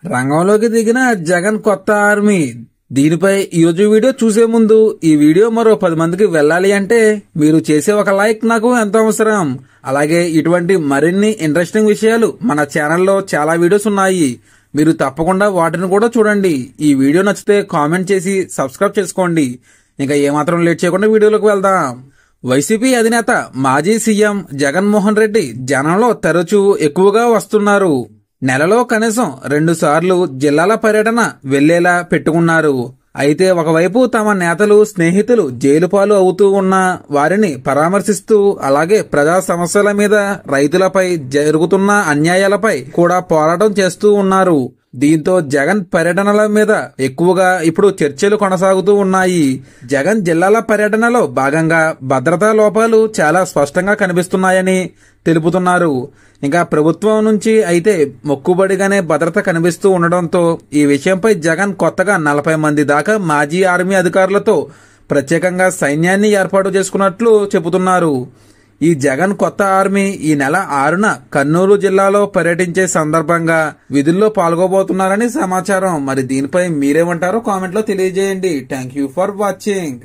రంగంలోకి దిగిన జగన్ కొత్త ఆర్మీ. దీనిపై ఈరోజు వీడియో చూసే ముందు ఈ వీడియో మరో 10 మందికి వెళ్ళాలి అంటే మీరు చేసే ఒక లైక్ నాకు ఎంతో అవసరం. అలాగే ఇటువంటి మరిన్ని ఇంట్రెస్టింగ్ విషయాలు మన ఛానల్లో చాలా వీడియోస్ ఉన్నాయి, మీరు తప్పకుండా వాటిని కూడా చూడండి. ఈ వీడియో నచ్చితే కామెంట్ చేసి సబ్స్క్రైబ్ చేసుకోండి. ఇంకా ఏమాత్రం లేట్ చేయకుండా వీడియోలోకి వెళ్దాం. వైసీపీ అధినేత మాజీ సీఎం జగన్మోహన్ రెడ్డి జనంలో తరచూ ఎక్కువగా వస్తున్నారు. నెలలో కనీసం 2 సార్లు జిల్లాల పర్యటన వెళ్లేలా పెట్టుకున్నారు. అయితే ఒకవైపు తమ నేతలు స్నేహితులు జైలు పాలు అవుతూ ఉన్న వారిని పరామర్శిస్తూ, అలాగే ప్రజా సమస్యల మీద, రైతులపై జరుగుతున్న అన్యాయాలపై కూడా పోరాటం చేస్తూ ఉన్నారు. దీంతో జగన్ పర్యటనల మీద ఎక్కువగా ఇప్పుడు చర్చలు కొనసాగుతూ ఉన్నాయి. జగన్ జిల్లాల పర్యటనలో భాగంగా భద్రతా లోపాలు చాలా స్పష్టంగా కనిపిస్తున్నాయని తెలుపుతున్నారు. ఇంకా ప్రభుత్వం నుంచి అయితే మొక్కుబడిగానే భద్రత కనిపిస్తూ ఉండడంతో ఈ విషయంపై జగన్ కొత్తగా 40 మంది దాకా మాజీ ఆర్మీ అధికారులతో ప్రత్యేకంగా సైన్యాన్ని ఏర్పాటు చేసుకున్నట్లు చెబుతున్నారు. ఈ జగన్ కొత్త ఆర్మీ ఈ నెల 6న కర్నూలు జిల్లాలో పర్యటించే సందర్భంగా విధుల్లో పాల్గొబోతున్నారని సమాచారం. మరి దీనిపై మీరేమంటారో కామెంట్లో తెలియజేయండి. Thank you for watching.